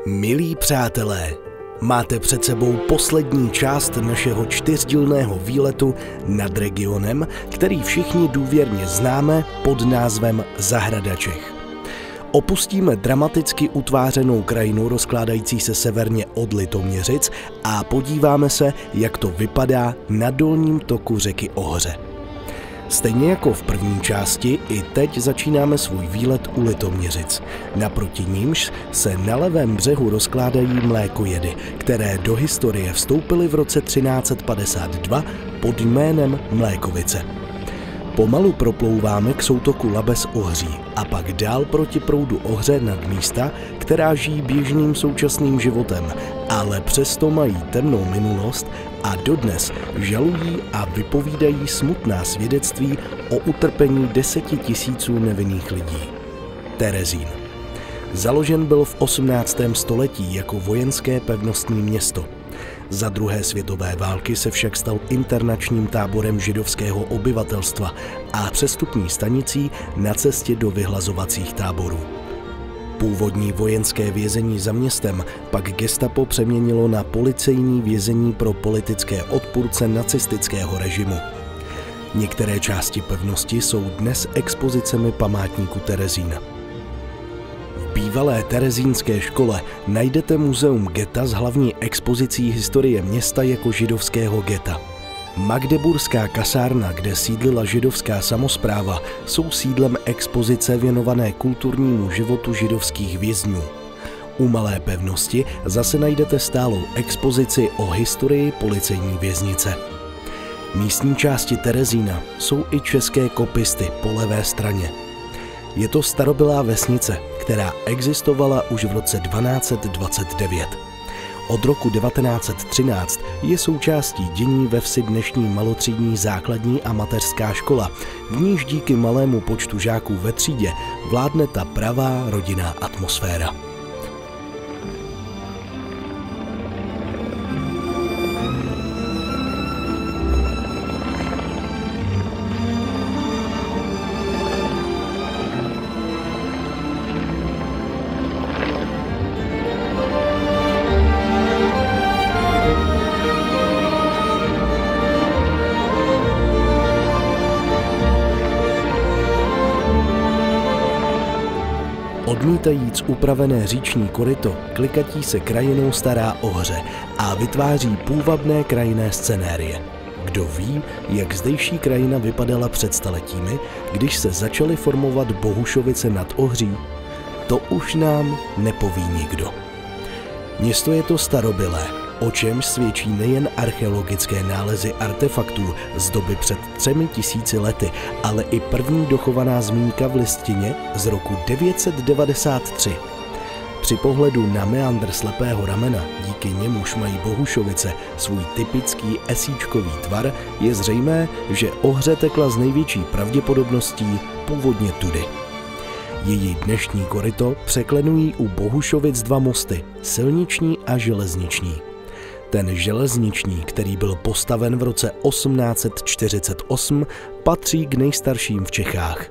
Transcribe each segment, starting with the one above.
Milí přátelé, máte před sebou poslední část našeho 4dílného výletu nad regionem, který všichni důvěrně známe pod názvem Zahrada Čech. Opustíme dramaticky utvářenou krajinu rozkládající se severně od Litoměřic a podíváme se, jak to vypadá na dolním toku řeky Ohře. Stejně jako v první části, i teď začínáme svůj výlet u Litoměřic. Naproti nímž se na levém břehu rozkládají mlékojedy, které do historie vstoupily v roce 1352 pod jménem Mlékovice. Pomalu proplouváme k soutoku Labe z Ohří a pak dál proti proudu Ohře nad místa, která žijí běžným současným životem, ale přesto mají temnou minulost a dodnes žalují a vypovídají smutná svědectví o utrpení 10 000 nevinných lidí. Terezín. Založen byl v 18. století jako vojenské pevnostní město. Za druhé světové války se však stal internačním táborem židovského obyvatelstva a přestupní stanicí na cestě do vyhlazovacích táborů. Původní vojenské vězení za městem pak gestapo přeměnilo na policejní vězení pro politické odpůrce nacistického režimu. Některé části pevnosti jsou dnes expozicemi památníku Terezína. V bývalé terezínské škole najdete muzeum geta s hlavní expozicí historie města jako židovského geta. Magdeburská kasárna, kde sídlila židovská samospráva, jsou sídlem expozice věnované kulturnímu životu židovských vězňů. U Malé pevnosti zase najdete stálou expozici o historii policejní věznice. Místní části Terezína jsou i české kopisty po levé straně. Je to starobylá vesnice, která existovala už v roce 1229. Od roku 1913 je součástí dění ve vsi dnešní malotřídní základní a mateřská škola, v níž díky malému počtu žáků ve třídě vládne ta pravá rodinná atmosféra. Odmítajíc upravené říční koryto, klikatí se krajinou Stará Ohře a vytváří půvabné krajinné scenérie. Kdo ví, jak zdejší krajina vypadala před staletími, když se začaly formovat Bohušovice nad Ohří? To už nám nepoví nikdo. Město je to starobylé, o čemž svědčí nejen archeologické nálezy artefaktů z doby před 3000 lety, ale i první dochovaná zmínka v listině z roku 993. Při pohledu na meandr slepého ramena, díky němuž mají Bohušovice svůj typický esíčkový tvar, je zřejmé, že Ohře tekla s největší pravděpodobností původně tudy. Její dnešní koryto překlenují u Bohušovic dva mosty, silniční a železniční. Ten železniční, který byl postaven v roce 1848, patří k nejstarším v Čechách.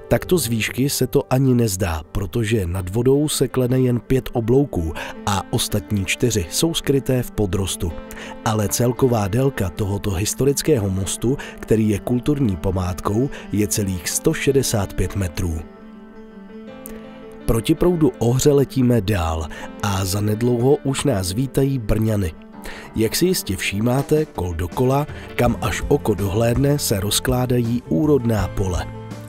Takto z výšky se to ani nezdá, protože nad vodou se klene jen 5 oblouků a ostatní 4 jsou skryté v podrostu. Ale celková délka tohoto historického mostu, který je kulturní památkou, je celých 165 metrů. Proti proudu Ohře letíme dál a zanedlouho už nás vítají Brňany. Jak si jistě všímáte, kol dokola, kam až oko dohlédne, se rozkládají úrodná pole.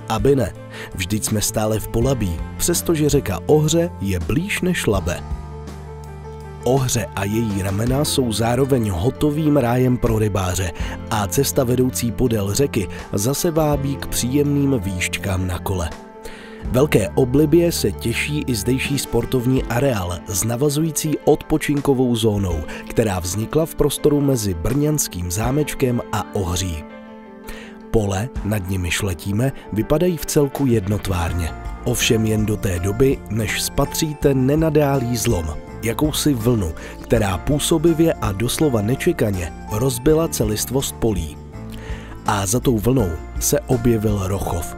Aby ne, vždyť jsme stále v Polabí, přestože řeka Ohře je blíž než Labe. Ohře a její ramena jsou zároveň hotovým rájem pro rybáře a cesta vedoucí podél řeky zase vábí k příjemným výšťkám na kole. Velké oblibě se těší i zdejší sportovní areál s navazující odpočinkovou zónou, která vznikla v prostoru mezi brňanským zámečkem a Ohří. Pole, nad nimiž letíme, vypadají v celku jednotvárně. Ovšem jen do té doby, než spatříte nenadálý zlom, jakousi vlnu, která působivě a doslova nečekaně rozbila celistvost polí. A za tou vlnou se objevil Rochov.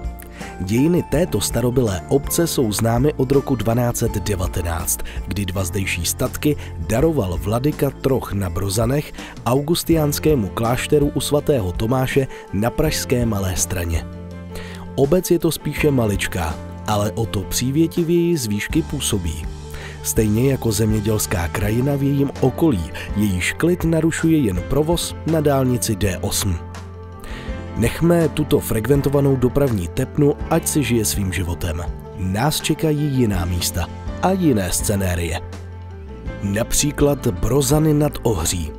Dějiny této starobylé obce jsou známy od roku 1219, kdy 2 zdejší statky daroval vladyka Troch na Brozanech augustiánskému klášteru u svatého Tomáše na pražské Malé Straně. Obec je to spíše maličká, ale o to přívětivěji z výšky působí. Stejně jako zemědělská krajina v jejím okolí, jejíž klid narušuje jen provoz na dálnici D8. Nechme tuto frekventovanou dopravní tepnu, ať si žije svým životem. Nás čekají jiná místa a jiné scenérie. Například Brozany nad Ohří.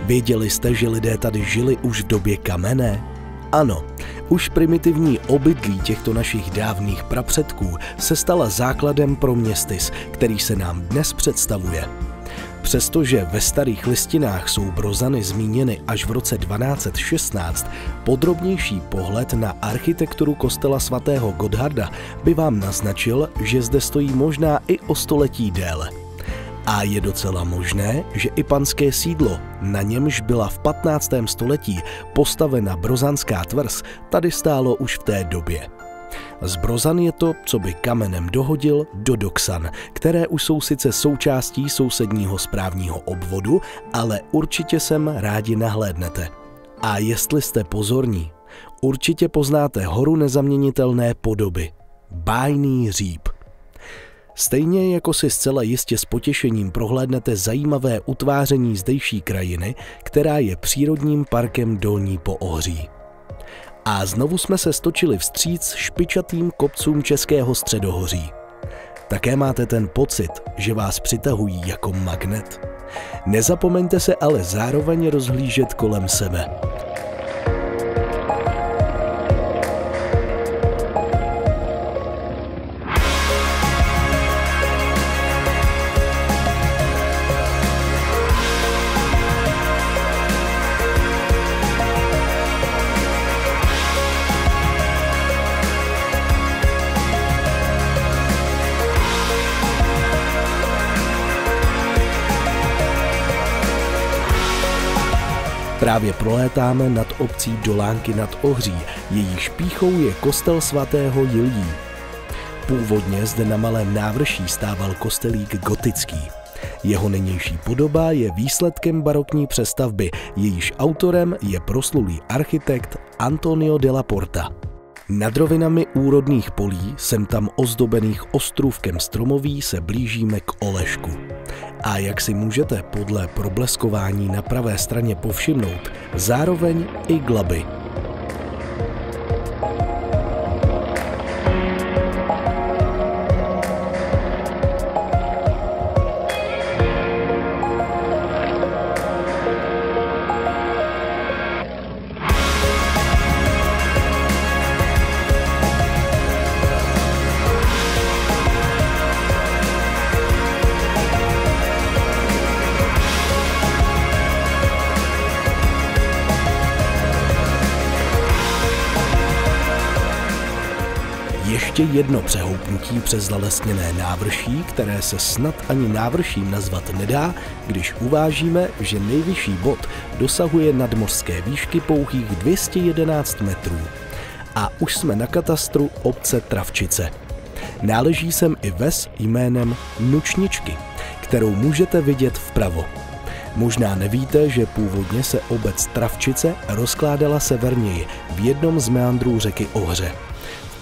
Věděli jste, že lidé tady žili už v době kamenné? Ano, už primitivní obydlí těchto našich dávných prapředků se stala základem pro městys, který se nám dnes představuje. Přestože ve starých listinách jsou Brozany zmíněny až v roce 1216, podrobnější pohled na architekturu kostela svatého Gotharda by vám naznačil, že zde stojí možná i o století déle. A je docela možné, že i panské sídlo, na němž byla v 15. století postavena brozanská tvrz, tady stálo už v té době. Z Brozan je to, co by kamenem dohodil, do Doksan, které už jsou sice součástí sousedního správního obvodu, ale určitě sem rádi nahlédnete. A jestli jste pozorní, určitě poznáte horu nezaměnitelné podoby – Bájný Hříb. Stejně jako si zcela jistě s potěšením prohlédnete zajímavé utváření zdejší krajiny, která je přírodním parkem Dolní Poohří. A znovu jsme se stočili vstříc špičatým kopcům Českého středohoří. Také máte ten pocit, že vás přitahují jako magnet? Nezapomeňte se ale zároveň rozhlížet kolem sebe. Právě prolétáme nad obcí Dolánky nad Ohří, jejíž pýchou je kostel svatého Jiljí. Původně zde na malém návrší stával kostelík gotický. Jeho nynější podoba je výsledkem barokní přestavby, jejíž autorem je proslulý architekt Antonio della Porta. Nad rovinami úrodných polí, sem tam ozdobených ostrůvkem stromoví, se blížíme k Olešku. A jak si můžete podle probleskování na pravé straně povšimnout, zároveň i Glaby. Ještě jedno přehoupnutí přes zalesněné návrší, které se snad ani návrším nazvat nedá, když uvážíme, že nejvyšší bod dosahuje nadmořské výšky pouhých 211 metrů. A už jsme na katastru obce Travčice. Náleží sem i ves jménem Nučničky, kterou můžete vidět vpravo. Možná nevíte, že původně se obec Travčice rozkládala severněji v jednom z meandrů řeky Ohře.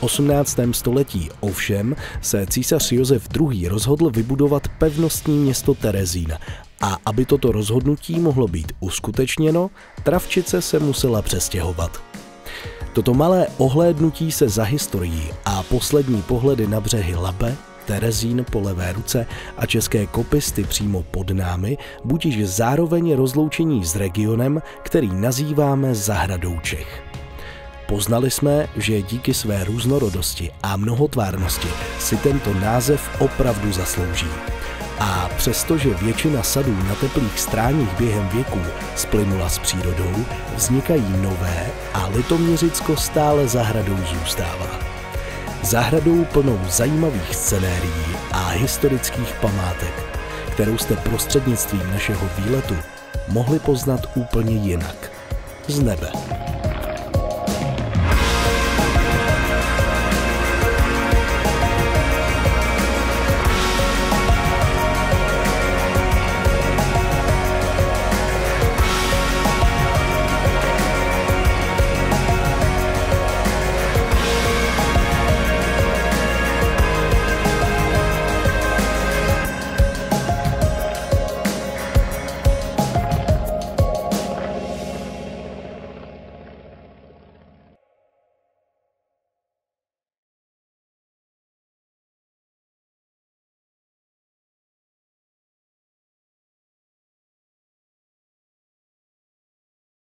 V 18. století ovšem se císař Josef II. Rozhodl vybudovat pevnostní město Terezín a aby toto rozhodnutí mohlo být uskutečněno, Travčice se musela přestěhovat. Toto malé ohlédnutí se za historií a poslední pohledy na břehy Labe, Terezín po levé ruce a České Kopisty přímo pod námi budiž zároveň rozloučení s regionem, který nazýváme Zahradou Čech. Poznali jsme, že díky své různorodosti a mnohotvárnosti si tento název opravdu zaslouží. A přestože většina sadů na teplých stráních během věků splynula s přírodou, vznikají nové a Litoměřicko stále zahradou zůstává. Zahradou plnou zajímavých scenérií a historických památek, kterou jste prostřednictvím našeho výletu mohli poznat úplně jinak, z nebe.